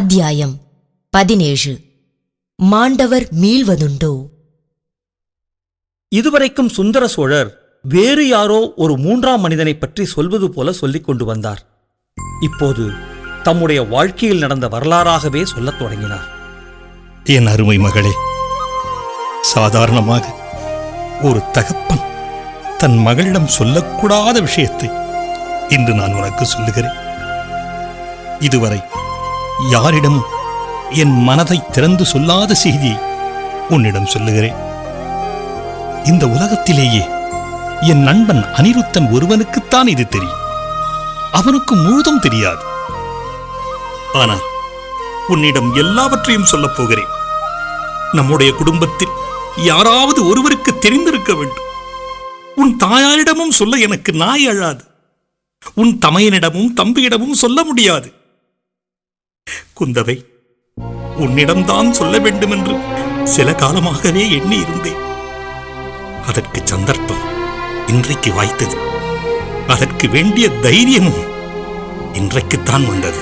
அத்தியாயம் 17. மாண்டவர் மீள்வதுண்டோ? இதுவரைக்கும் சுந்தர சோழர் வேறு யாரோ ஒரு மூன்றாம் மனிதனை பற்றி சொல்வது போல சொல்லிக் கொண்டு வந்தார். இப்போது தம்முடைய வாழ்க்கையில் நடந்த வரலாறாகவே சொல்லத் தொடங்கினார். என் அருமை மகளே, சாதாரணமாக ஒரு தகப்பன் தன் மகளிடம் சொல்லக்கூடாத விஷயத்தை இன்று நான் உனக்கு சொல்லுகிறேன். இதுவரை யாரிடமும் என் மனதை திறந்து சொல்லாத செய்தியை உன்னிடம் சொல்லுகிறேன். இந்த உலகத்திலேயே என் நண்பன் அனிருத்தன் ஒருவனுக்குத்தான் இது தெரியும். அவனுக்கு முழுதும் தெரியாது. ஆனால் உன்னிடம் எல்லாவற்றையும் சொல்லப் போகிறேன். நம்முடைய குடும்பத்தில் யாராவது ஒருவருக்கு தெரிந்திருக்க வேண்டும். உன் தாயாரிடமும் சொல்ல எனக்கு நாய் அழாது. உன் தமையனிடமும் தம்பியிடமும் சொல்ல முடியாது. குந்தவை, உன்னிடம்தான் சொல்ல வேண்டும் என்று சில காலமாகவே எண்ணி இருந்தேன். அதற்கு சந்தர்ப்பம் இன்றைக்கு வாய்த்தது. அதற்கு வேண்டிய தைரியமும் இன்றைக்குத்தான் வந்தது.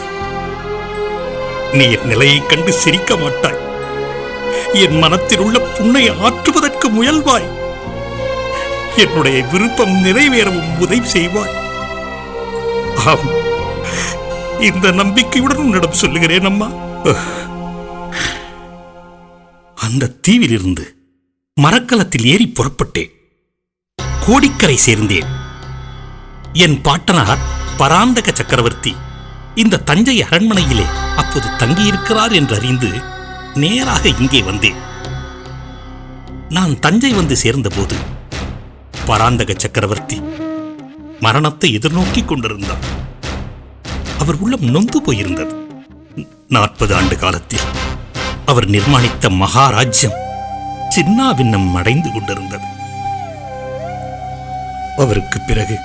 நீ என் நிலையைக் கண்டு சிரிக்க மாட்டாய். என் மனத்தில் உள்ள புண்ணை ஆற்றுவதற்கு முயல்வாய். என்னுடைய விருப்பம் நிறைவேறவும் உதவி செய்வாய். ஆம், இந்த நம்பிக்கையுடன் உன்னிடம் சொல்லுகிறேன் அம்மா. அந்த தீவிலிருந்து மரக்கலத்தில் ஏறி புறப்பட்டேன். கோடிக்கரை சேர்ந்தேன். என் பாட்டனார் பராந்தக சக்கரவர்த்தி இந்த தஞ்சை அரண்மனையிலே அப்போது தங்கியிருக்கிறார் என்று அறிந்து நேராக இங்கே வந்தேன். நான் தஞ்சை வந்து சேர்ந்தபோது பராந்தக சக்கரவர்த்தி மரணத்தை எதிர்நோக்கி கொண்டிருந்தார். அவர் உள்ளம் நொந்து போயிருந்தது. 40 ஆண்டு காலத்தில் அவர் நிர்மாணித்த மகாராஜ்யம் சின்னாபின்னம் அடைந்து கொண்டிருந்தது. அவருக்கு பிறகு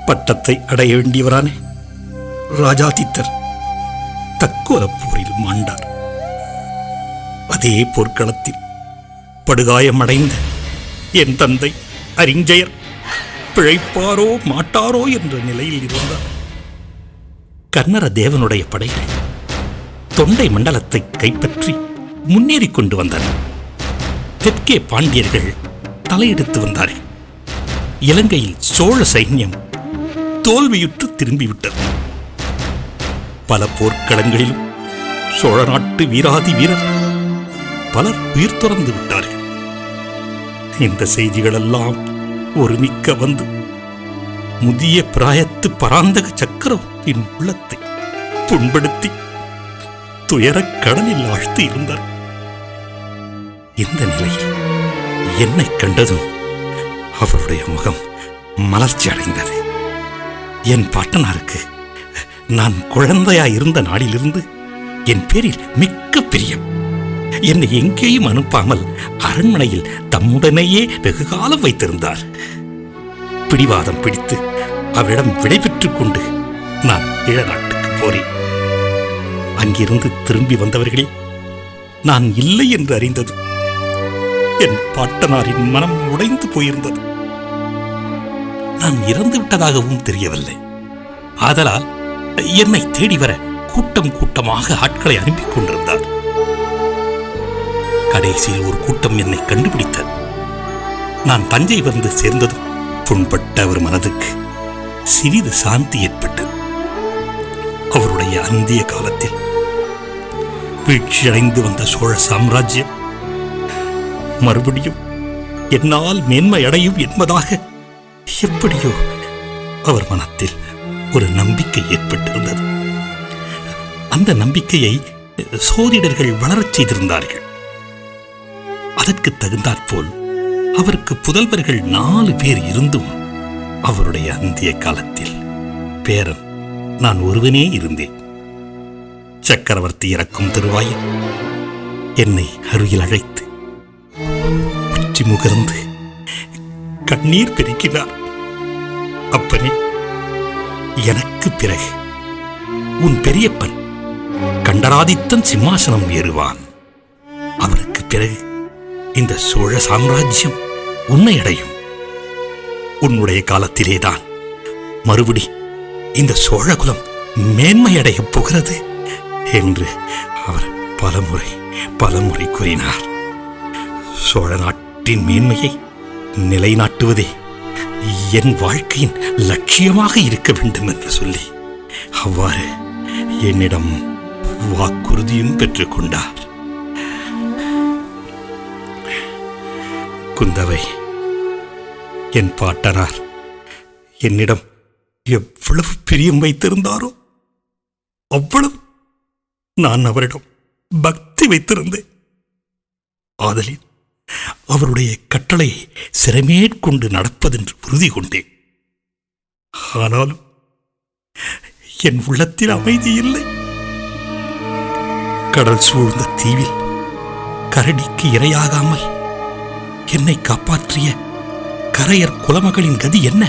பட்டத்தை அடைய வேண்டியவரான ராஜாதித்தர் தக்கோலப் போரில் மாண்டார். அதே போர்க்களத்தில் படுகாயமடைந்த என் தந்தை அறிஞ்சயர் பிழைப்பாரோ மாட்டாரோ என்ற நிலையில் இருந்தார். கர்ணர தேவனுடைய படைகள் தொண்டை மண்டலத்தை கைப்பற்றி முன்னேறிக் கொண்டு வந்தன. தெற்கே பாண்டியர்கள் தலையெடுத்து வந்தார்கள். இலங்கையில் சோழ சைன்யம் தோல்வியுற்று திரும்பிவிட்டது. பல போர்க்களங்களிலும் சோழ நாட்டு வீராதி வீரர் பலர் உயிர் துறந்து விட்டார்கள். இந்த செய்திகளெல்லாம் ஒருமிக்க வந்து முதிய பிராயத்து பராந்தக சக்கரவர்த்தியின் உள்ளத்தை புண்படுத்தி துயரக் கடலில் ஆழ்த்தி இருந்தார். இந்த நிலையில் என்னை கண்டதும் அவருடைய முகம் மலர்ச்சி அடைந்தது. என் பாட்டனாருக்கு நான் குழந்தையாய் இருந்த நாளிலிருந்து என் பேரில் மிக்க பிரியம். என்னை எங்கேயும் அனுப்பாமல் அரண்மனையில் தம்முடனேயே வெகு காலம் வைத்திருந்தார். பிடிவாதம் பிடித்து அவரிடம் விடைபெற்றுக் கொண்டு நான் ஈழ நாட்டுக்கு போறேன். அங்கிருந்து திரும்பி வந்தவர்களே நான் இல்லை என்று அறிந்தது என் பாட்டனாரின் மனம் உடைந்து போயிருந்தது. நான் இறந்து விட்டதாகவும் தெரியவில்லை. ஆதலால் என்னை தேடி வர கூட்டம் கூட்டமாக ஆட்களை அனுப்பிக் கொண்டிருந்தார். கடைசியில் ஒரு கூட்டம் என்னை கண்டுபிடித்தது. நான் தஞ்சை வந்து சேர்ந்ததும் புண்பட்ட அவர் மனதுக்கு சிறிது சாந்தி ஏற்பட்டது. அவருடைய அந்திய காலத்தில் வீழ்ச்சியடைந்து வந்த சோழ சாம்ராஜ்யம் மறுபடியும் என்னால் மேன்மை அடையும் என்பதாக எப்படியோ அவர் மனத்தில் ஒரு நம்பிக்கை ஏற்பட்டிருந்தது. அந்த நம்பிக்கையை சோதிடர்கள் வளரச் செய்திருந்தார்கள். அதற்கு தகுந்தாற்போல் அவருக்கு புதல்வர்கள் 4 பேர் இருந்தும் அவருடைய அந்திய காலத்தில் பேரன் நான் ஒருவனே இருந்தேன். சக்கரவர்த்தி இறக்கும் தருவாயில் என்னை அருகில் அழைத்து உச்சி முகர்ந்து கண்ணீர் பெருக்கினார். அப்பனே, எனக்கு பிறகு உன் பெரியப்பன் கண்டராதித்தன் சிம்மாசனம் ஏறுவான். அவருக்கு பிறகு இந்த சோழ சாம்ராஜ்யம் உன்னை அடையும். உன்னுடைய காலத்திலேதான் மறுபடி இந்த சோழகுலம் மேன்மையடையப் போகிறது என்று அவர் பலமுறை கூறினார். சோழ நாட்டின் மேன்மையை நிலைநாட்டுவதே என் வாழ்க்கையின் லட்சியமாக இருக்க வேண்டும் என்று சொல்லி அவ்வாறு என்னிடம் வாக்குறுதியும் பெற்றுக் கொண்டார். குந்தவை, என் பாட்டனார் என்னிடம் எவ்வளவு பிரியம் வைத்திருந்தாரோ அவ்வளவு நான் அவரிடம் பக்தி வைத்திருந்தேன். ஆதலின் அவருடைய கட்டளையை சிறமேற்கொண்டு நடப்பதென்று உறுதி கொண்டேன். ஆனாலும் என் உள்ளத்தில் அமைதி இல்லை. கடல் சூழ்ந்த தீவில் கரடிக்கு இரையாகாமல் என்னை காப்பாற்றிய கரையர் குலமகளின் கதி என்ன?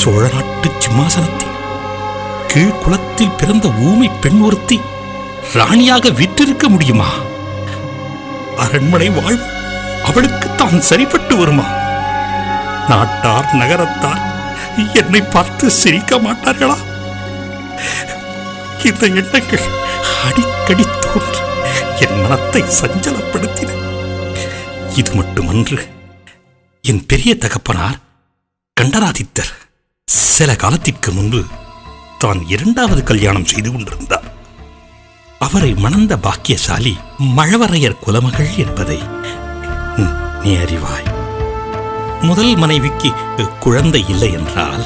சோழ நாட்டு சிம்மாசனத்தில் கீழ்குலத்தில் பிறந்த ஊமை பெண் ஒருத்தி ராணியாக விற்றிருக்க முடியுமா? அரண்மனை வாழ்வு அவளுக்கு தான் சரிப்பட்டு வருமா? நாட்டார் நகரத்தார் என்னை பார்த்து சிரிக்க மாட்டார்களா? இந்த எண்ணங்கள் அடிக்கடி தோன்றி என் மனத்தை சஞ்சலப்படுத்தின. இது மட்டுமன்று, என் பெரிய தகப்பனார் கண்டராதித்தர் சில காலத்திற்கு முன்பு தான் 2வது கல்யாணம் செய்து கொண்டிருந்தார். அவரை மணந்த பாக்கியசாலி மழவரையர் குலமகள் என்பதை நீ அறிவாய். முதல் மனைவிக்கு குழந்தை இல்லை என்றால்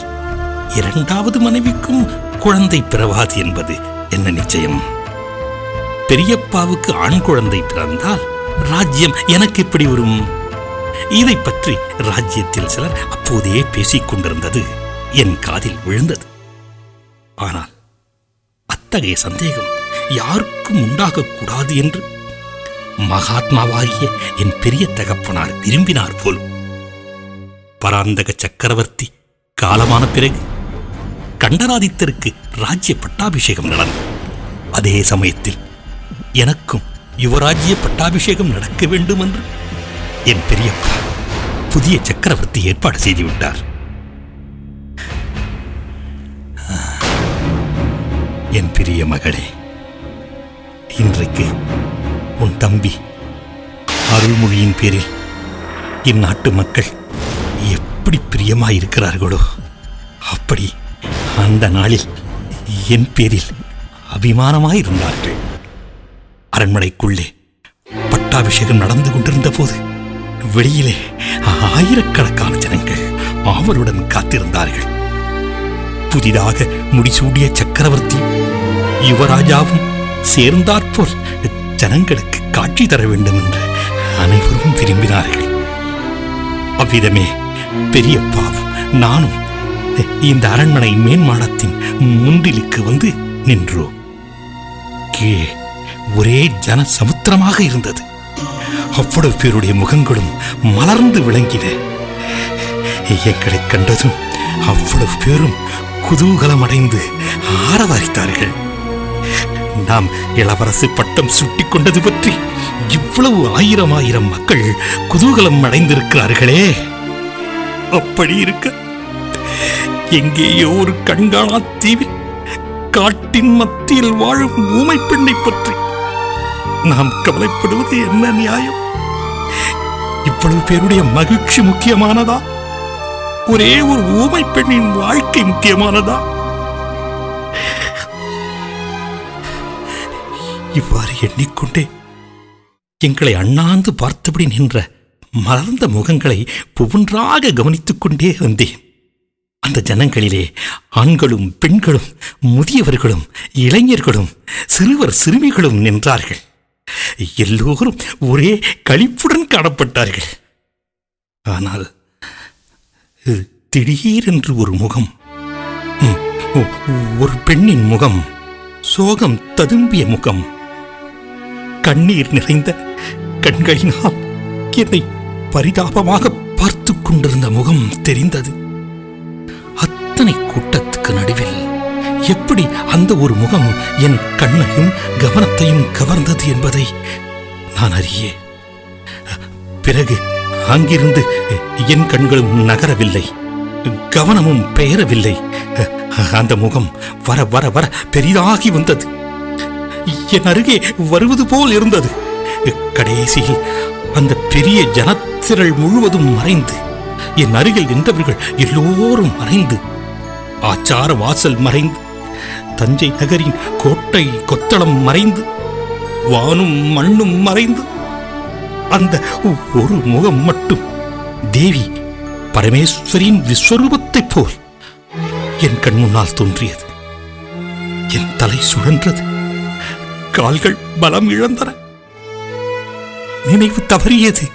2வது மனைவிக்கும் குழந்தை பிறவாது என்பது என்ன நிச்சயம்? பெரியப்பாவுக்கு ஆண் குழந்தை பிறந்தால் ராஜ்யம் எனக்கு எப்படி வரும்? இதை பற்றி ராஜ்யத்தில் சிலர் அப்போதே பேசிக் கொண்டிருந்தது என் காதில் விழுந்தது. ஆனால் அத்தகைய சந்தேகம் யாருக்கும் உண்டாகக்கூடாது என்று மகாத்மாவாகிய என் பெரிய தகப்பனார் விரும்பினார் போலும். பராந்தக சக்கரவர்த்தி காலமான பிறகு கண்டராதித்தருக்கு ராஜ்ய பட்டாபிஷேகம் நடந்தது. அதே சமயத்தில் எனக்கும் யுவராஜ்ய பட்டாபிஷேகம் நடக்க வேண்டும் என்று என் பெரியப்பா புதிய சக்கரவர்த்தி ஏற்பாடு செய்துவிட்டார். என் பிரிய மகளே, இன்றைக்கு உன் தம்பி அருள்மொழியின் பேரில் இந்நாட்டு மக்கள் எப்படி பிரியமாயிருக்கிறார்களோ அப்படி அந்த நாளில் என் பேரில் அபிமானமாயிருந்தார்கள். அரண்மனைக்குள்ளே பட்டாபிஷேகம் நடந்து கொண்டிருந்த போது வெளியிலே ஆயிரக்கணக்கான ஜனங்கள் ஆவலுடன் காத்திருந்தார்கள். புதிதாக முடிசூடிய சக்கரவர்த்தி யுவராஜாவும் சேர்ந்தாற்போல் ஜனங்களுக்கு காட்சி தர வேண்டும் என்று அனைவரும் விரும்பினார்கள். அவ்விதமே பெரியப்பாவும் நானும் இந்த அரண்மனை மேன்மாடத்தின் முன்றிலுக்கு வந்து நின்றோம். கீழே ஒரே ஜன சமுத்திரமாக இருந்தது. அவ்வளவு பேருடைய முகங்களும் மலர்ந்து விளங்கின. எங்களை கண்டதும் அவ்வளவு பேரும் குதூகலம் அடைந்து ஆரவாரித்தார்கள். நாம் இளவரசு பட்டம் சுட்டிக் கொண்டது பற்றி இவ்வளவு ஆயிரம் மக்கள் குதூகலம் அடைந்திருக்கிறார்களே. அப்படி இருக்க எங்கேயோ ஒரு கண்காணா தீவில் காட்டின் மத்தியில் வாழும் ஊமை பெண்ணை பற்றி நாம் கவலைப்படுவது என்ன நியாயம்? இவ்வளவு பேருடைய மகிழ்ச்சி முக்கியமானதா? ஒரே ஒரு ஊமை பெண்ணின் வாழ்க்கை முக்கியமானதா? இவ்வாறு எண்ணிக்கொண்டே எங்களை அண்ணாந்து பார்த்தபடி நின்ற மலர்ந்த முகங்களை ஒவ்வொன்றாக கவனித்துக் கொண்டே வந்தேன். அந்த ஜனங்களிலே ஆண்களும் பெண்களும் முதியவர்களும் இளைஞர்களும் சிறுவர் சிறுமிகளும் நின்றார்கள். எல்லோரும் ஒரே களிப்புடன் காணப்பட்டார்கள். ஆனால் திடீரென்று ஒரு முகம், ஒரு பெண்ணின் முகம், சோகம் ததும்பிய முகம், கண்ணீர் நிறைந்த கண்களினால் என்னை பரிதாபமாக பார்த்து கொண்டிருந்த முகம் தெரிந்தது. அத்தனை கூட்டத்துக்கு நடுவில் எப்படி அந்த ஒரு முகம் என் கண்ணையும் கவனத்தையும் கவர்ந்தது என்பதை நான் அறியேன். பிறகு அங்கிருந்து என் கண்களும் நகரவில்லை, கவனமும் பெயரவில்லை. அந்த முகம் வர வர வர பெரிதாகி வந்தது. என் அருகே வருவது போல் இருந்தது. கடைசியில் அந்த பெரிய ஜனத்திரள் முழுவதும் மறைந்து, என் அருகில் நின்றவர்கள் எல்லோரும் மறைந்து, ஆச்சார வாசல் மறைந்து, தஞ்சை நகரின் கோட்டை கொத்தளம் மறைந்து, வானும் மண்ணும் மறைந்து, அந்த ஒரு முகம் மட்டும் தேவி பரமேஸ்வரியின் விஸ்வரூபத்தைப் போல் என் கண் முன்னால் தோன்றியது. என் தலை சுழன்றது, கால்கள் பலம் இழந்தன, நினைவு தவறியது.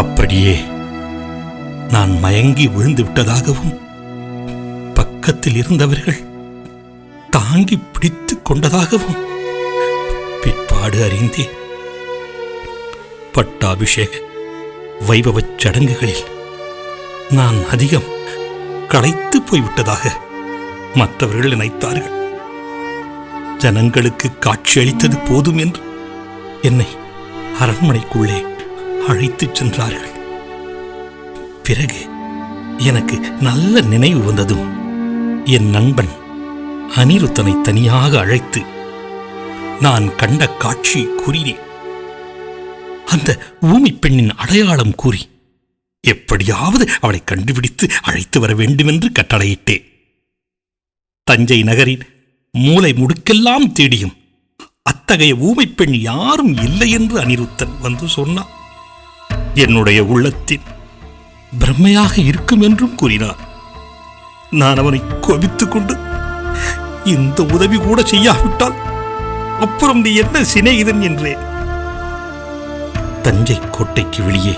அப்படியே நான் மயங்கி விழுந்து விட்டதாகவும், பக்கத்தில் இருந்தவர்கள் தாங்கி பிடித்துக் கொண்டதாகவும் பிற்பாடு அறிந்தேன். பட்டாபிஷேக வைபவச் சடங்குகளில் நான் அதிகம் களைத்து போய்விட்டதாக மற்றவர்கள் நினைத்தார்கள். ஜனங்களுக்கு காட்சியளித்தது போதும் என்று என்னை அரண்மனைக்குள்ளே அழைத்துச் சென்றார்கள். பிறகு எனக்கு நல்ல நினைவு வந்ததும் என் நண்பன் அனிருத்தனை தனியாக அழைத்து நான் கண்ட காட்சி கூறினேன். அந்த ஊமை பெண்ணின் அடையாளம் கூறி எப்படியாவது அவளை கண்டுபிடித்து அழைத்து வர வேண்டுமென்று கட்டளையிட்டேன். தஞ்சை நகரின் மூலை முடுக்கெல்லாம் தேடியும் அத்தகைய ஊமை பெண் யாரும் இல்லை என்று அனிருத்தன் வந்து சொன்னான். என்னுடைய உள்ளத்தின் பிரம்மையாக இருக்கும் என்றும் கூறினார். நான் அவனை கோபித்துக் கொண்டு, இந்த உதவி கூட செய்யாவிட்டால் அப்புறம் நீ என்ன சிநேகிதன் என்றேன். தஞ்சை கோட்டைக்கு வெளியே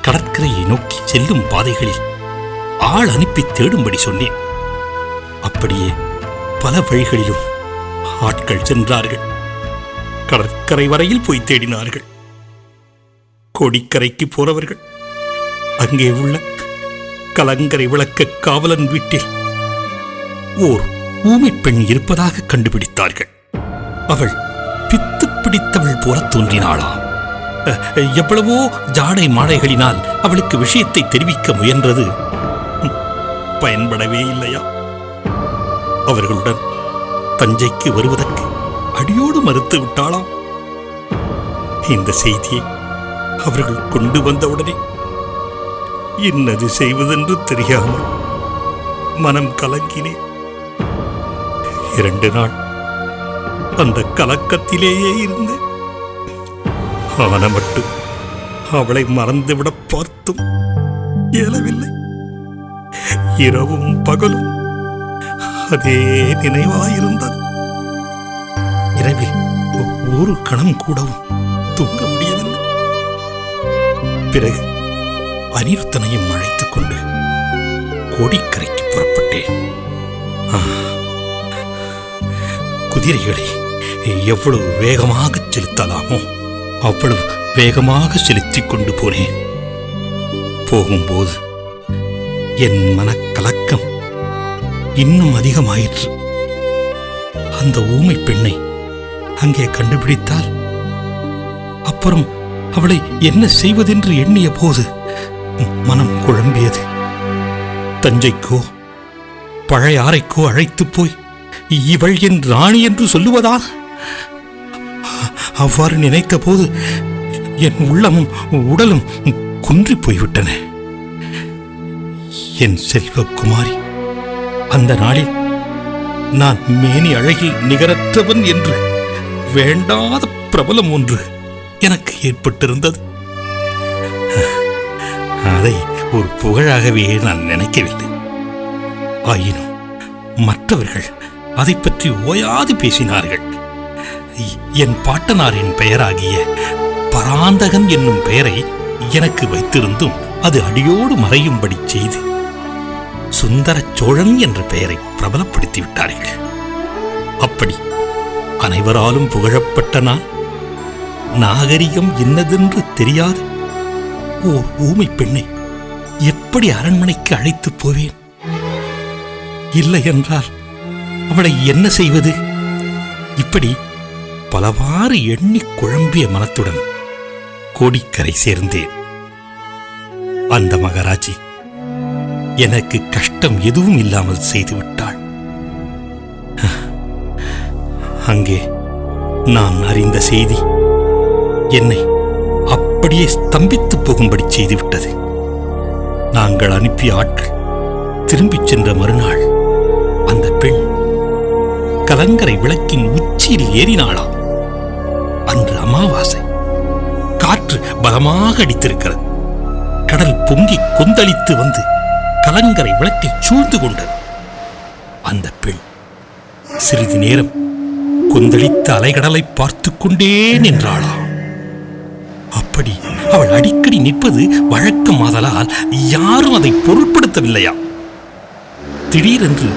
கடற்கரையை நோக்கி செல்லும் பாதைகளில் ஆள் அனுப்பி தேடும்படி சொன்னேன். அப்படியே பல வழிகளிலும் ஆட்கள் சென்றார்கள். கடற்கரை வரையில் போய் தேடினார்கள். கோடிக்கரைக்கு போறவர்கள் அங்கே உள்ள கலங்கரை விளக்க காவலன் வீட்டில் ஓர் ஊமை பெண் இருப்பதாக கண்டுபிடித்தார்கள். அவள் பித்து பிடித்தவள் போல தோன்றினாளாம். எவ்வளவோ ஜாடை மாடைகளினால் அவளுக்கு விஷயத்தை தெரிவிக்க முயன்றது பயன்படவே இல்லையா? அவர்களுடன் தஞ்சைக்கு வருவதற்கு அடியோடு மறுத்து விட்டாளாம். இந்த செய்தியை அவர்கள் கொண்டு வந்தவுடனே என்னது செய்வதென்று தெரியாமல் மனம் கலங்கினேன். 2 நாள் அந்த கலக்கத்திலேயே இருந்தேன். ஆன மட்டும் அவளை மறந்துவிட பார்த்தும் இயலவில்லை. இரவும் பகலும் அதே நினைவாயிருந்தது. இரவில் ஒரு கணம் கூடவும் தூங்க முடியவில்லை. பிறகு அனிருத்தனையும் அழைத்துக் கொண்டு கோடிக்கரைக்கு புறப்பட்டேன். குதிரைகளை எவ்வளவு வேகமாக செலுத்தலாமோ அவ்வளவு வேகமாக செலுத்திக் கொண்டு போனேன். போகும்போது என் மனக்கலக்கம் இன்னும் அதிகமாயிற்று. அந்த ஊமை பெண்ணை அங்கே கண்டுபிடித்தால் அப்புறம் அவளை என்ன செய்வதென்று எண்ணிய போது மனம் குழம்பியது. தஞ்சைக்கோ பழையாறைக்கோ அழைத்து போய் இவள் என் ராணி என்று சொல்லுவதா? அவ்வாறு நினைத்த போது என் உள்ளமும் உடலும் குன்றி போய்விட்டன. என் செல்வகுமாரி அந்த நாளில் நான் மேனி அழகில் நிகரற்றவன் என்று வேண்டாத பிரபலம் ஒன்று எனக்கு ஏற்பட்டிருந்தது. அதை ஒரு புகழாகவே நான் நினைக்கவில்லை. ஆயினும் மற்றவர்கள் அதை பற்றி ஓயாது பேசினார்கள். என் பாட்டனாரின் பெயராகிய பராந்தகன் என்னும் பெயரை எனக்கு வைத்திருந்தும் அது அடியோடு மறையும்படி செய்து சுந்தர சோழன் என்ற பெயரை பிரபலப்படுத்திவிட்டார்கள். அப்படி அனைவராலும் புகழப்பட்ட நான் நாகரிகம் என்னதென்று தெரியாது ஓர் ஊமை பெண்ணை எப்படி அரண்மனைக்கு அழைத்துப் போவேன்? இல்லை என்றால் அவளை என்ன செய்வது? இப்படி பலவாறு எண்ணி குழம்பிய மனத்துடன் கோடிக்கரை சேர்ந்தேன். அந்த மகாராஜி எனக்கு கஷ்டம் எதுவும் இல்லாமல் செய்துவிட்டாள். அங்கே நான் அறிந்த செய்தி என்னை அப்படியே ஸ்தம்பித்து போகும்படி செய்துவிட்டது. நாங்கள் அனுப்பிய ஆட்கள் திரும்பிச் சென்ற மறுநாள் அந்த பெண் கலங்கரை விளக்கின் உச்சியில் ஏறினாளாம். அன்று அமாவாசை. காற்று பலமாக அடித்திருக்கிறது. கடல் பொங்கி கொந்தளித்து வந்து கலங்கரை விளக்கை சூழ்ந்து கொண்டது. அந்த பெண் சிறிது நேரம் கொந்தளித்த அலைகடலை பார்த்து கொண்டே நின்றாளாம். அப்படி அவள் அடிக்கடி நிற்பது வழக்கமாதலால் யாரும் அதை பொருட்படுத்தவில்லையா. திடீரென்று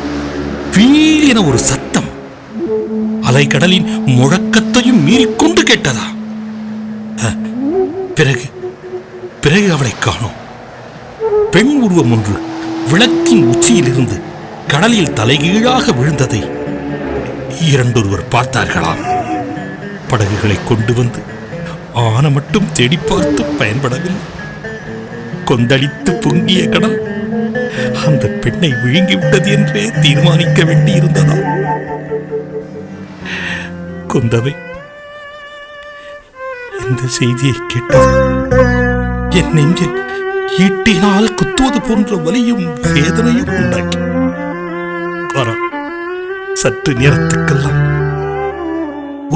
வீல் என ஒரு சத்தம் அலைக்கடலின் முழக்கத்தையும் மீறிக்கொண்டு கேட்டதா. பிறகு பிறகு அவளை காணோம். பெண் உருவம் ஒன்று விளக்கின் உச்சியிலிருந்து கடலில் தலைகீழாக விழுந்ததை இரண்டொருவர் பார்த்தார்களாம். படகுகளை கொண்டு வந்து ஆன மட்டும் தேடி பார்த்து பயன்படவில்லை. கொந்தளித்து பொங்கிய கடல் அந்த பெண்ணை விழுங்கிவிட்டது என்றே தீர்மானிக்க வேண்டியிருந்ததா. குந்தவை இந்த செய்தியை கேட்டது என் நெஞ்சில் ஈட்டினால் குத்துவது போன்ற வலியும் வேதனையும் உண்டாக்கி, ஆனால் சற்று நேரத்துக்கெல்லாம்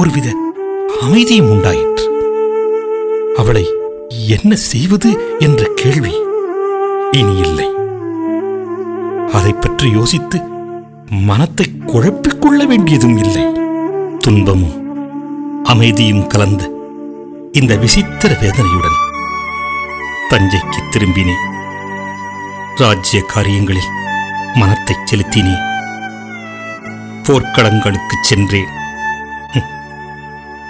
ஒருவித அமைதியும் உண்டாயிற்று. அவளை என்ன செய்வது என்ற கேள்வி இனி இல்லை. அதை பற்றி யோசித்து மனத்தை குழப்பிக் கொள்ள வேண்டியதும் இல்லை. துன்பமும் அமைதியும் கலந்த இந்த விசித்திர வேதனையுடன் தஞ்சைக்கு திரும்பினேன். ராஜ்ய காரியங்களில் மனத்தை செலுத்தினேன். போர்க்களங்களுக்கு சென்றேன்.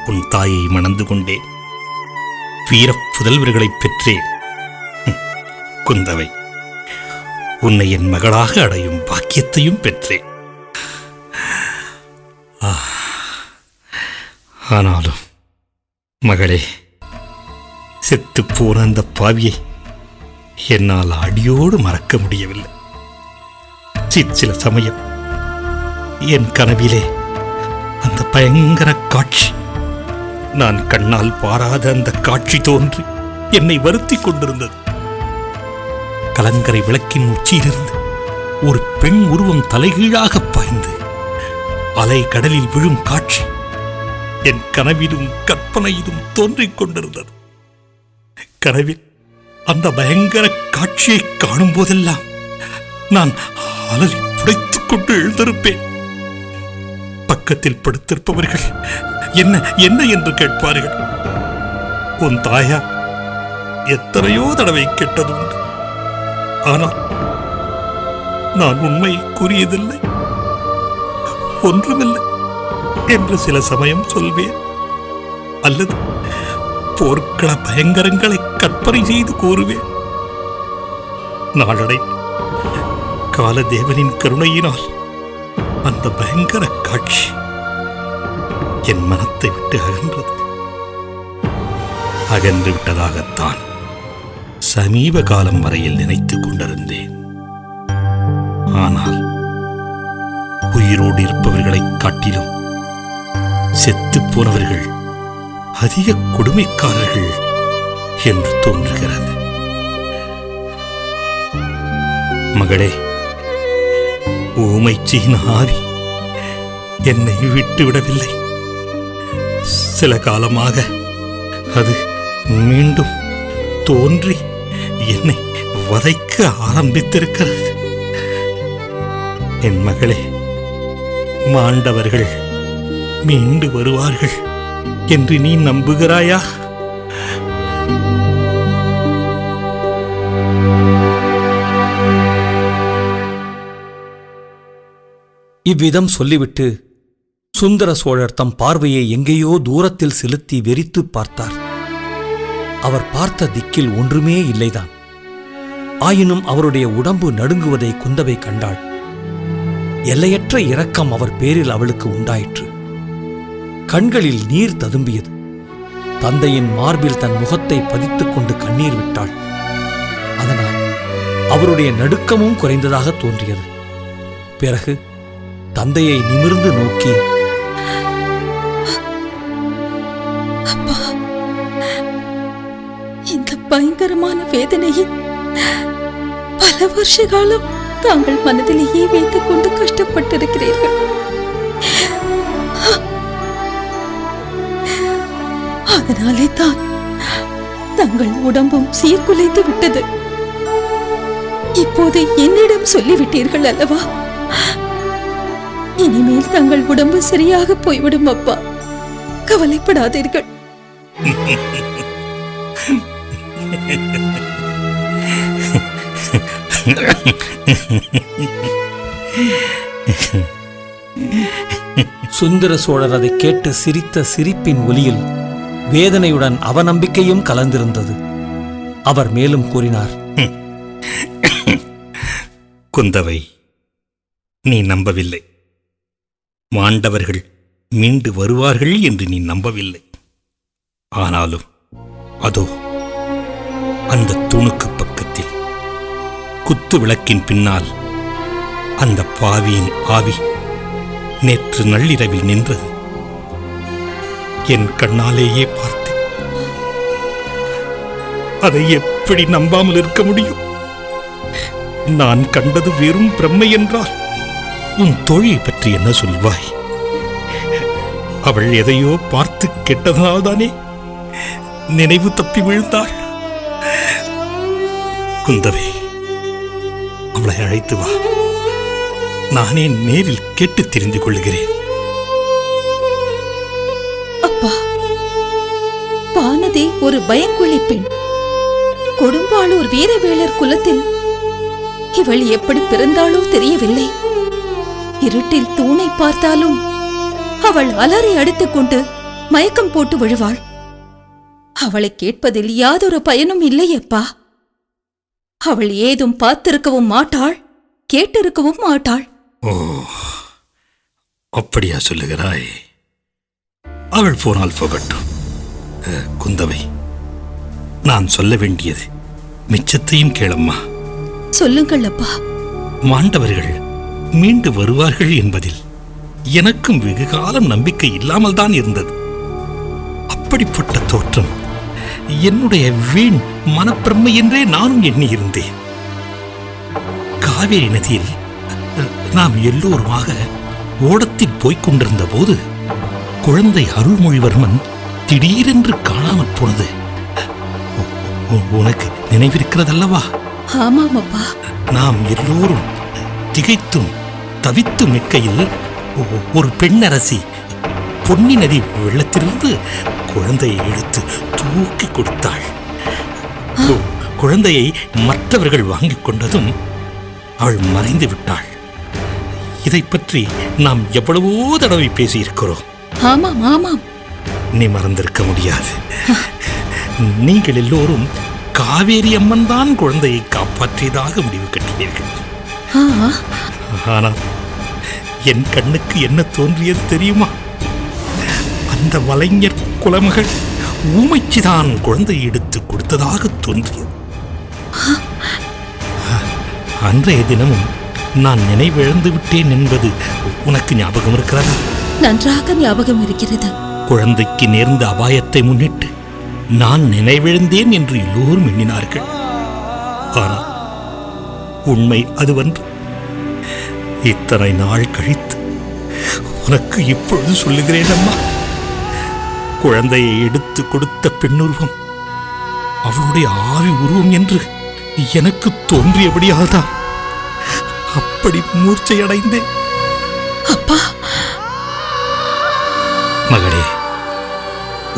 உன் தாயை மணந்து கொண்டேன். வீர புதல்வர்களை பெற்றேன். குந்தவை, உன்னை என் மகளாக அடையும் பாக்கியத்தையும் பெற்றேன். ஆனாலும் மகளே, செத்துப்போன அந்த பாவியை என்னால் அடியோடு மறக்க முடியவில்லை. சில சமயம் என் கனவிலே அந்த பயங்கர காட்சி, நான் கண்ணால் பாராத அந்த காட்சி தோன்றி என்னை வருத்திக் கொண்டிருந்தது. கலங்கரை விளக்கின் உச்சியிலிருந்து ஒரு பெண் உருவம் தலைகீழாக பாய்ந்து அலை கடலில் விழும் காட்சி என் கனவிலும் கற்பனையிலும் தோன்றிக் கொண்டிருந்தது. கனவில் அந்த பயங்கர காட்சியை காணும் போதெல்லாம் நான் அலறி புடைத்துக் கொண்டு எழுந்திருப்பேன். பக்கத்தில் படுத்திருப்பவர்கள் என்ன என்ன என்று கேட்பார்கள். உன் தாயா எத்தனையோ தடவை கேட்டதுண்டு, ஆனால் நான் உண்மையை கூறியதில்லை, ஒன்றுமில்லை என்று சில சமயம் சொல்வேன். அல்லது போர்க்கள பயங்கரங்களை கற்பனை செய்து கூறுவேன். நாளடை காலதேவனின் கருணையினால் அந்த பயங்கர காட்சி என் மனத்தை விட்டு அகன்றது. அகன்று விட்டதாகத்தான் சமீப காலம் வரையில் நினைத்துக் கொண்டிருந்தேன். ஆனால் உயிரோடு இருப்பவர்களை காட்டிலும் செத்து போனவர்கள் அதிக கொடுமைக்காரர்கள் என்று தோன்றுகிறது. மகளே, ஊமைச்சியின் ஆவி என்னை விட்டுவிடவில்லை. சில காலமாக அது மீண்டும் தோன்றி என்னை வதைக்க ஆரம்பித்திருக்கிறது. என் மகளே, மாண்டவர்கள் மீண்டு வருவார்கள் என்று நீ நம்புகிறாயா? இவ்விதம் சொல்லிவிட்டு சுந்தர சோழர் தம் பார்வையை எங்கேயோ தூரத்தில் செலுத்தி வெறித்து பார்த்தார். அவர் பார்த்த திக்கில் ஒன்றுமே இல்லைதான். ஆயினும் அவருடைய உடம்பு நடுங்குவதை குந்தவை கண்டாள். எல்லையற்ற இரக்கம் அவர் பேரில் அவளுக்கு உண்டாயிற்று. கண்களில் நீர் ததும்பியது. தந்தையின் மார்பில் தன் முகத்தை பதித்துக் கொண்டு கண்ணீர் விட்டாள். அதனால் அவருடைய நடுக்கமும் குறைந்ததாக தோன்றியது. பிறகு தந்தையை நிமிர்ந்து நோக்கி, பயங்கரமான வேதனையை பல வருஷ காலம் தாங்கள் மனதிலேயே வைத்துக் கொண்டு கஷ்டப்பட்டிருக்கிறீர்கள். அதனாலே தான் தங்கள் உடம்பும் சீர்குலைத்து விட்டது. இப்போது என்னிடம் சொல்லிவிட்டீர்கள் அல்லவா? இனிமேல் தங்கள் உடம்பு சரியாக போய்விடும் அப்பா, கவலைப்படாதீர்கள். சுந்தர சோழர் அதை கேட்டு சிரித்த சிரிப்பின் ஒலியில் வேதனையுடன் அவநம்பிக்கையும் கலந்திருந்தது. அவர் மேலும் கூறினார், குந்தவை, நீ நம்பவில்லை. மாண்டவர்கள் மீண்டு வருவார்கள் என்று நீ நம்பவில்லை. ஆனாலும் அதோ அந்த தூணுக்கு பக்கத்தில் குத்து விளக்கின் பின்னால் அந்த பாவியின் ஆவி நேற்று நள்ளிரவில் நின்றது. என் கண்ணாலேயே பார்த்தேன். அதை எப்படி நம்பாமல் இருக்க முடியும்? நான் கண்டது வெறும் பிரம்மை என்றால் உன் தோழியை பற்றி என்ன சொல்வாய்? அவள் எதையோ பார்த்து கெட்டதனால்தானே நினைவு தப்பி விழுந்தாள். குந்தவை, அவளை அழைத்து வா. நானே நேரில் கேட்டு தெரிந்து கொள்கிறேன். அப்பா, வானதி ஒரு பயங்கொள்ளி பெண். கொடும்பாளூர் வீரவேளர் குலத்தில் இவள் எப்படி பிறந்தாளோ தெரியவில்லை. இருட்டில் தூணை பார்த்தாலும் அவள் அலறி அடித்துக் கொண்டு மயக்கம் போட்டு விழுவாள். அவளை கேட்பதில் யாதொரு பயனும் இல்லையப்பா. அவள் ஏதும் பார்த்திருக்கவும் மாட்டாள், கேட்டிருக்கவும் மாட்டாள். ஓ, அப்படியா சொல்லுகிறாய்? அவள் போனால் போகட்டும். குந்தவை, நான் சொல்ல வேண்டியது மிச்சத்தையும் கேளம்மா. சொல்லுங்கள் அப்பா. மாண்டவர்கள் மீண்டு வருவார்கள் என்பதில் எனக்கும் வெகு காலம் நம்பிக்கை இல்லாமல் தான் இருந்தது. அப்படிப்பட்ட தோற்றம் என்னுடைய வீண் மனப்பிரமை என்றே நானும் எண்ணியிருந்தேன். காவேரி நதியில் நாம் எல்லோருமாக ஓடத்தில் போய்க் கொண்டிருந்த போது குழந்தை அருள்மொழிவர்மன் திடீரென்று காணாமற் போனது உனக்கு நினைவிருக்கிறதல்லவா? ஆமாம் அப்பா. நாம் எல்லோரும் திகைத்தும் தவித்தும் நிற்கையில் ஒரு பெண்ணரசி பொன்னி நதி வெள்ளத்திலிருந்து குழந்தையை எடுத்து தூக்கி கொடுத்தாள். குழந்தையை மற்றவர்கள் வாங்கிக் கொண்டதும் அவள் மறைந்து விட்டாள். இதை பற்றி நாம் எவ்வளவோ தடவை பேசியிருக்கிறோம். ஆமாம் ஆமாம். நீ மறந்திருக்க முடியாது. நீங்கள் எல்லோரும் காவேரி அம்மன் தான் குழந்தையை காப்பாற்றியதாக முடிவு கட்டினீர்கள். ஆனால் என் கண்ணுக்கு என்ன தோன்றியது தெரியுமா? அந்த வலைஞர் குலமகள் ஊமைச்சிதான் குழந்தையை எடுத்து கொடுத்ததாக தோன்றியது. அன்றைய தினமும் நான் நினைவிழந்து விட்டேன் என்பது உனக்கு ஞாபகம் இருக்கிறதா? நன்றாக ஞாபகம் இருக்கிறது. குழந்தைக்கு நேர்ந்த அபாயத்தை முன்னிட்டு நான் நினைவிழந்தேன் என்று எல்லோரும் எண்ணினார்கள். ஆனால் உண்மை அதுவன்று. இத்தனை நாள் கழித்து உனக்கு இப்பொழுது சொல்லுகிறேன் அம்மா. குழந்தையை எடுத்து கொடுத்த பெண்ணுருவம் அவளுடைய ஆவி உருவம் என்று எனக்கு தோன்றியபடியால்தான் அப்படி மூர்ச்சையடைந்தேன். அப்பா, மகளே,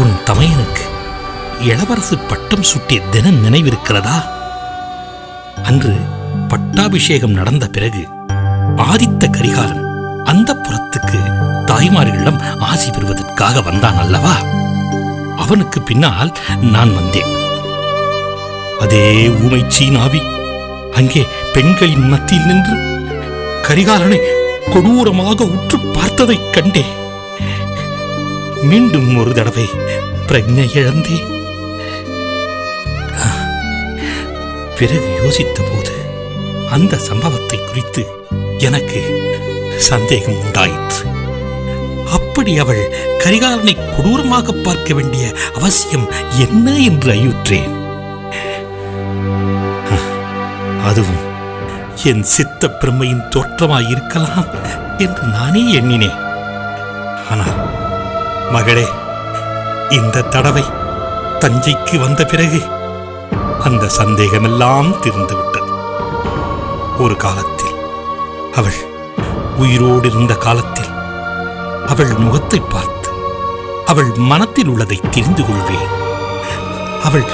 உன் தமையனுக்கு இளவரசு பட்டம் சுட்டிய தினம் நினைவிருக்கிறதா? அன்று பட்டாபிஷேகம் நடந்த பிறகு ஆதித்த கரிகாலன் அந்த புறத்துக்கு தாய்மார்களிடம் ஆசி பெறுவதற்காக வந்தான் அல்லவா? அவனுக்கு பின்னால் நான் வந்தேன். அதே ஊமை சீனாவி அங்கே பெண்களின் மத்தியில் நின்று கரிகாலனை கொடூரமாக உற்று பார்த்ததைக் கண்டேன். மீண்டும் ஒரு தடவை பிரஜை இழந்தேன். பிறகு யோசித்த போது அந்த சம்பவத்தை குறித்து எனக்கு சந்தேகம் உண்டாயிற்று. அப்படி அவள் கரிகாலனை கொடூரமாக பார்க்க வேண்டிய அவசியம் என்ன என்று ஐயுற்றேன். அதுவும் என் சித்த பிரம்மையின் தோற்றமாயிருக்கலாம் என்று நானே எண்ணினேன். ஆனால் மகளே, இந்த தடவை தஞ்சைக்கு வந்த பிறகு அந்த சந்தேகமெல்லாம் தீர்ந்துவிட்டது. ஒரு காலத்தில் அவள் உயிரோடு இருந்த காலத்தில் அவள் முகத்தை பார்த்து அவள் மனத்தில் உள்ளதை தெரிந்து கொள்வேன். அவள்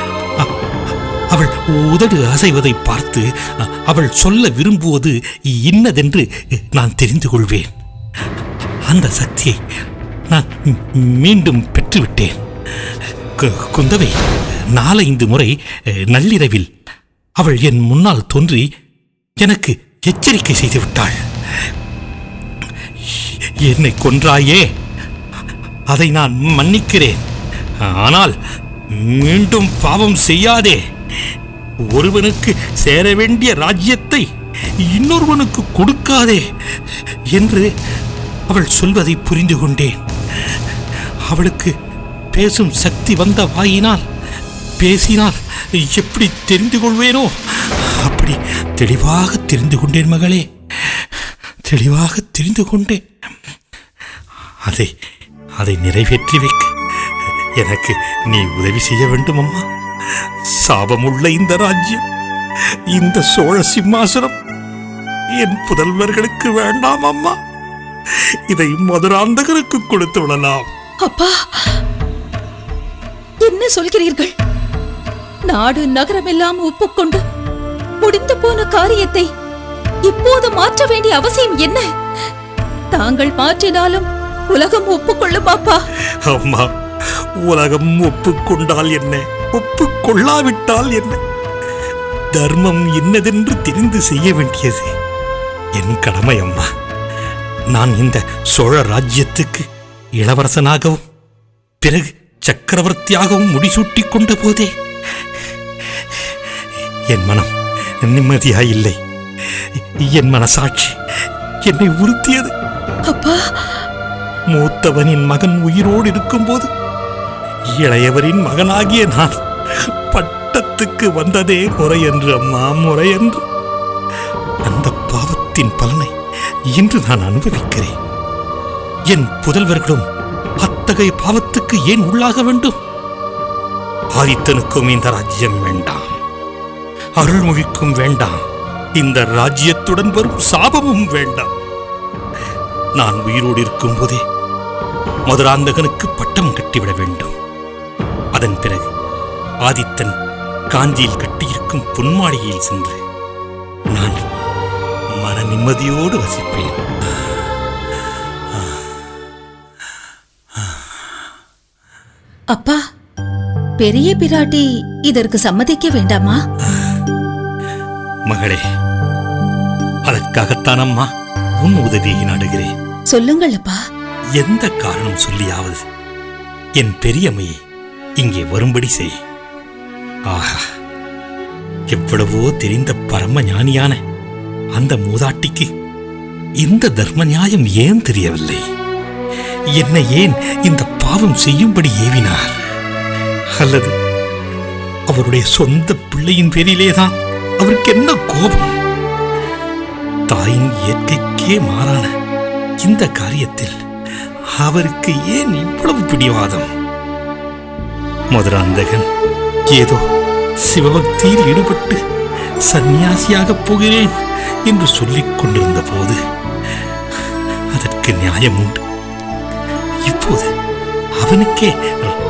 அவள் உதடு அசைவதை பார்த்து அவள் சொல்ல விரும்புவது இன்னதென்று நான் தெரிந்து கொள்வேன். அந்த சக்தியை நான் மீண்டும் பெற்றுவிட்டேன். குந்தவை 4-5 முறை நள்ளிரவில் அவள் என் முன்னால் தோன்றி எனக்கு எச்சரிக்கை செய்து விட்டாள். என்னை கொன்றாயே, அதை நான் மன்னிக்கிறேன். ஆனால் மீண்டும் பாவம் செய்யாதே. ஒருவனுக்கு சேர வேண்டிய ராஜ்யத்தை இன்னொருவனுக்கு கொடுக்காதே என்று அவள் சொல்வதை புரிந்து கொண்டேன். அவளுக்கு பேசும் சக்தி வந்த வாயினால் பேசினால் எப்படி தெரிந்து கொள்வேனோ அப்படி தெளிவாக தெரிந்து கொண்டேன் மகளே, தெளிவாக தெரிந்து கொண்டேன். அதை நிறைவேற்றி வைக்க எனக்கு நீ உதவி செய்ய வேண்டும் அம்மா. சாபமுள்ள இந்த ராஜ்யம், இந்த சோழ சிம்மாசனம் என் புதல்வர்களுக்கு வேண்டாம் அம்மா. இதை மதுராந்தகருக்கு கொடுத்து விடலாம். அப்பா, என்ன சொல்கிறீர்கள்? நாடு நகரமெல்லாம் ஒப்புக்கொண்டு முடிந்து போன காரியத்தை இப்போது மாற்ற வேண்டிய அவசியம் என்ன? தாங்கள் மாற்றினாலும் உலகம் ஒப்புக்கொள்ளும் அப்பா. அம்மா, உலகம் ஒப்புக்கொண்டால் என்ன, ஒப்புக்கொள்ளாவிட்டால் என்ன? தர்மம் என்னதென்று தெரிந்து செய்ய வேண்டியது என் கடமை அம்மா. நான் இந்த சோழ ராஜ்யத்துக்கு இளவரசனாகவும் பிறகு சக்கரவர்த்தியாகவும் முடிசூட்டிக் கொண்ட போதே என் மனம் நிம்மதியாயில்லை. என் மனசாட்சி என்னை உறுத்தியது. அப்பா, மூத்தவனின் மகன் உயிரோடு இருக்கும்போது இளையவரின் மகனாகிய நான் பட்டத்துக்கு வந்ததே முறையன்று அம்மா, முறையன்று. அந்த பாவத்தின் பலனை இன்று நான் அனுபவிக்கிறேன். என் புதல்வர்களும் அத்தகைய பாவத்துக்கு ஏன் உள்ளாக வேண்டும்? ஆதித்தனுக்கும் இந்த ராஜ்யம் வேண்டாம், அருள்மொழிக்கும் வேண்டாம், இந்த ராஜ்யத்துடன் வரும் சாபமும் வேண்டாம். நான் உயிரோடு இருக்கும் போதே மதுராந்தகனுக்கு பட்டம் கட்டிவிட வேண்டும். அதன் பிறகு ஆதித்தன் காஞ்சியில் கட்டியிருக்கும் பொன்மாளிகையில் சென்று நான் மன நிம்மதியோடு வசிப்பேன். அப்பா, பெரிய பிராட்டி இதற்கு சம்மதிக்க வேண்டாமா? மகளே, அதற்காகத்தான் அம்மா உன் உதவியை நாடுகிறேன். சொல்லுங்கள் அப்பா. எந்த காரணம் சொல்லியாவது என் பெரியம்மையை இங்கே வரும்படி செய். ஆஹா, எவ்வளவோ தெரிந்த பரம ஞானியான அந்த மூதாட்டிக்கு இந்த தர்ம நியாயம் ஏன் தெரியவில்லை? என்னை ஏன் இந்த பாவம் செய்யும்படி ஏவினார்? அல்லது அவருடைய சொந்த பிள்ளையின் பேரிலேதான் அவருக்கு என்ன கோபம்? தாயின் இயற்கைக்கே மாறான இந்த காரியத்தில் அவருக்கு ஏன் இவ்வளவு பிடிவாதம்? மதுராந்தகன் ஏதோ சிவபக்தியில் ஈடுபட்டு சந்நியாசியாக போகிறேன் என்று சொல்லிக் கொண்டிருந்த போது அதற்கு நியாயம் உண்டு. இப்போது அவனுக்கே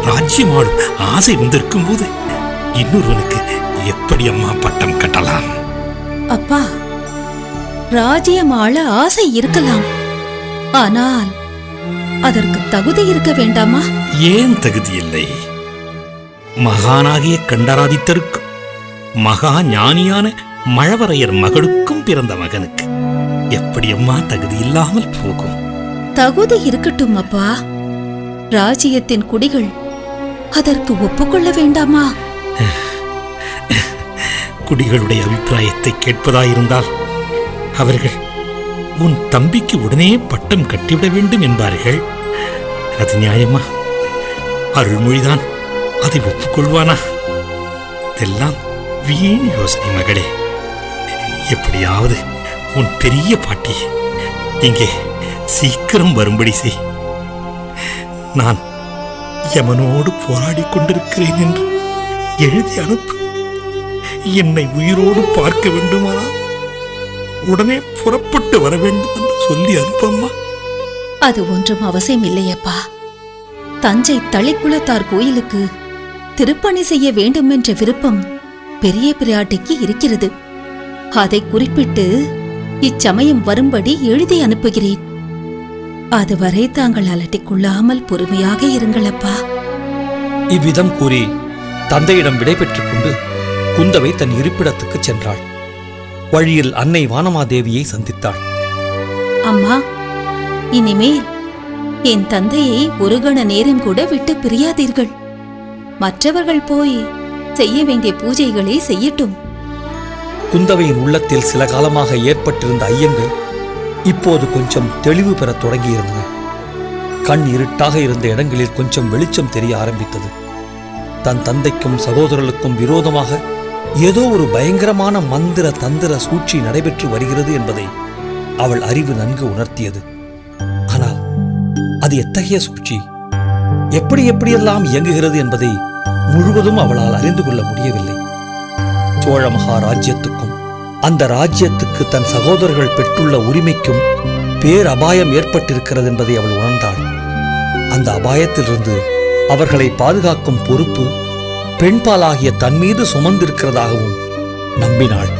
ராஜ்யமாடும் ஆசை வந்திருக்கும் போது இன்னொருவனுக்கு எப்படி அம்மா பட்டம் கட்டலாம்? அப்பா, ராஜ்யம் ஆள ஆசை இருக்கலாம், ஆனால் அதற்கு தகுதி இருக்க வேண்டாமா? ஏன் தகுதி இல்லை? மகானாகிய கண்டராதித்தருக்கும் மகா ஞானியான மழவரையர் மகளுக்கும் பிறந்த மகனுக்கு எப்படி அம்மா தகுதி இல்லாமல் போகும்? தகுதி இருக்கட்டும் அப்பா. ராஜ்யத்தின் குடிகள் அதற்கு ஒப்புக்கொள்ள வேண்டாமா? குடிகளுடைய அபிப்பிராயத்தை கேட்பதாயிருந்தால் அவர்கள் உன் தம்பிக்கு உடனே பட்டம் கட்டிவிட வேண்டும் என்பார்கள். அது நியாயமா? அருள்மொழிதான் அதை ஒப்புக்கொள்வானா? இதெல்லாம் வீண் யோசனை மகளே. எப்படியாவது உன் பெரிய பாட்டி இங்கே சீக்கிரம் வரும்படி செய். நான் யமனோடு போராடி கொண்டிருக்கிறேன் என்று எழுதி அனுப்பு. என்னை உயிரோடு பார்க்க வேண்டுமானால் உடனே புறப்பட்டு வர வேண்டும் என்று சொல்லி அனுப்பம்மா. அது ஒன்றும் அவசியம் இல்லையப்பா. தஞ்சை தளிக்குளத்தார் கோயிலுக்கு திருப்பணி செய்ய வேண்டும் என்ற விருப்பம் பெரிய பிராட்டிக்கு இருக்கிறது. அதை குறிப்பிட்டு இச்சமயம் வரும்படி எழுதி அனுப்புகிறேன். அதுவரை தாங்கள் அலட்டிக்கொள்ளாமல் பொறுமையாக இருங்களப்பா. இவ்விதம் கூறி தந்தையிடம் விடைபெற்றுக் கொண்டு குந்தவை தன் இருப்பிடத்துக்கு சென்றாள். வழியில் அன்னை வானமாதேவியை சந்தித்தாள். அம்மா, இனிமேல் என் தந்தையை ஒரு கண நேரம் கூட விட்டு பிரியாதீர்கள். மற்றவர்கள் போய் செய்ய வேண்டிய பூஜைகளை செய்யட்டும். குந்தவையின் உள்ளத்தில் சில காலமாக ஏற்பட்டிருந்த ஐயங்கள் இப்போது கொஞ்சம் தெளிவு பெறத் தொடங்கியிருந்தன. கண் இருட்டாக இருந்த இடங்களில் கொஞ்சம் வெளிச்சம் தெரிய ஆரம்பித்தது. தன் தந்தைக்கும் சகோதரர்களுக்கும் விரோதமாக ஏதோ ஒரு பயங்கரமான மந்திர தந்திர சூழ்ச்சி நடைபெற்று வருகிறது என்பதை அவள் அறிவு நன்கு உணர்த்தியது. ஆனால் அது எத்தகைய சூழ்ச்சி, எப்படியெல்லாம் இயங்குகிறது என்பதை முழுவதும் அவளால் அறிந்து கொள்ள முடியவில்லை. சோழ மகாராஜ்யத்துக்கும் அந்த ராஜ்யத்துக்கு தன் சகோதரர்கள் பெற்றுள்ள உரிமைக்கும் பேரபாயம் ஏற்பட்டிருக்கிறது என்பதை அவள் உணர்ந்தாள். அந்த அபாயத்திலிருந்து அவர்களை பாதுகாக்கும் பொறுப்பு பெண்பாலாகிய தன் மீது சுமந்திருக்கிறதாகவும் நம்பினாள்.